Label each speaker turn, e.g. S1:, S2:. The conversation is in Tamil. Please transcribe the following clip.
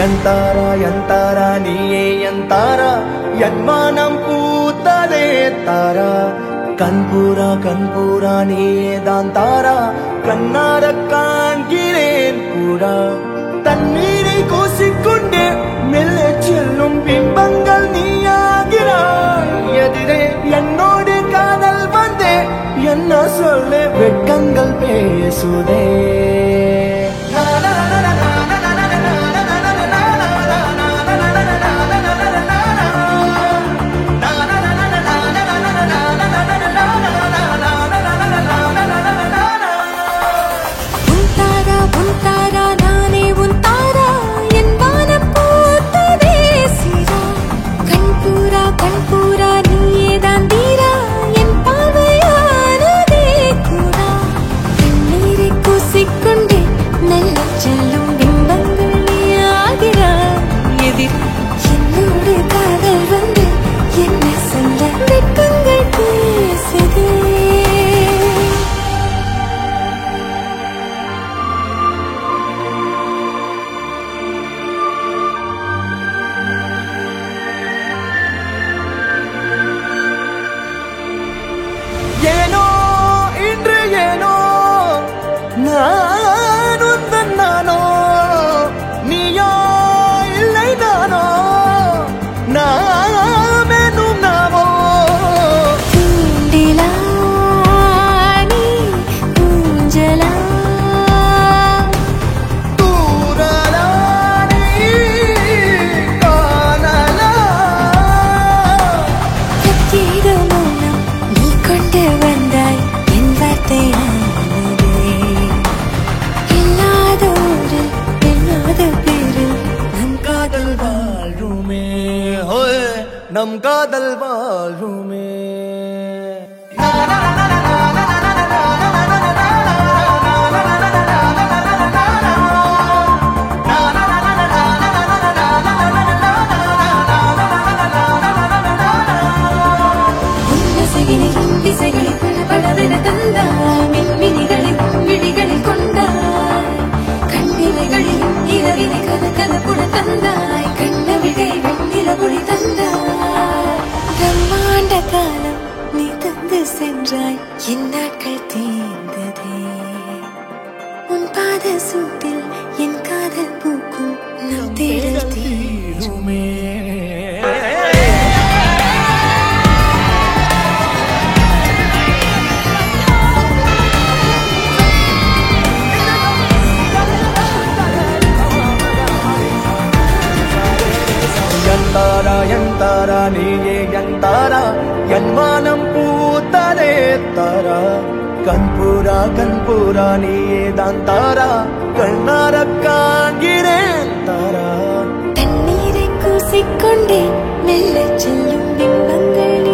S1: எந்தாரா நீயே எந்தாரா என் மனம் பூத்ததே தாரா கண்பூரா நீயே தான் தாரா கண்ணார காண்கிறேன் கூடா தண்ணீரை கூசிக்கொண்டே மெல்ல செல்லும் பிம்பங்கள் நீயாகிறாய் எதிரே என்னோடு காதல் வந்தே என்ன சொல்ல வெட்கங்கள் பேசுதே நம் காதல் வாழுமே
S2: திசைகளில் படபடவென தந்தாய் மின்மினிகளில் விழிகளில் கொண்டாய் கண்ணிலைகளில் இரவினை கதகதப்புட தந்தாய் கண்ணவிழை வெண்ணிலவொளி தந்தாய் பிரம்மாண்ட காலம் நீ தந்து சென்றாய் என் நாட்கள் தீர்ந்ததே உன் பாத சூட்டில் என் காதல் பூக்கும் நம் தேடல் தீருமே
S1: எந்தாரா நீயே எந்தாரா என் மனம் பூத்ததே தாரா கண்பூரா நீயே தான் தாரா கண்ணார காண்கிறேன் தாரா
S2: தண்ணீரை கூசிக்கொண்டே மெல்ல செல்லும் பிம்பங்கள்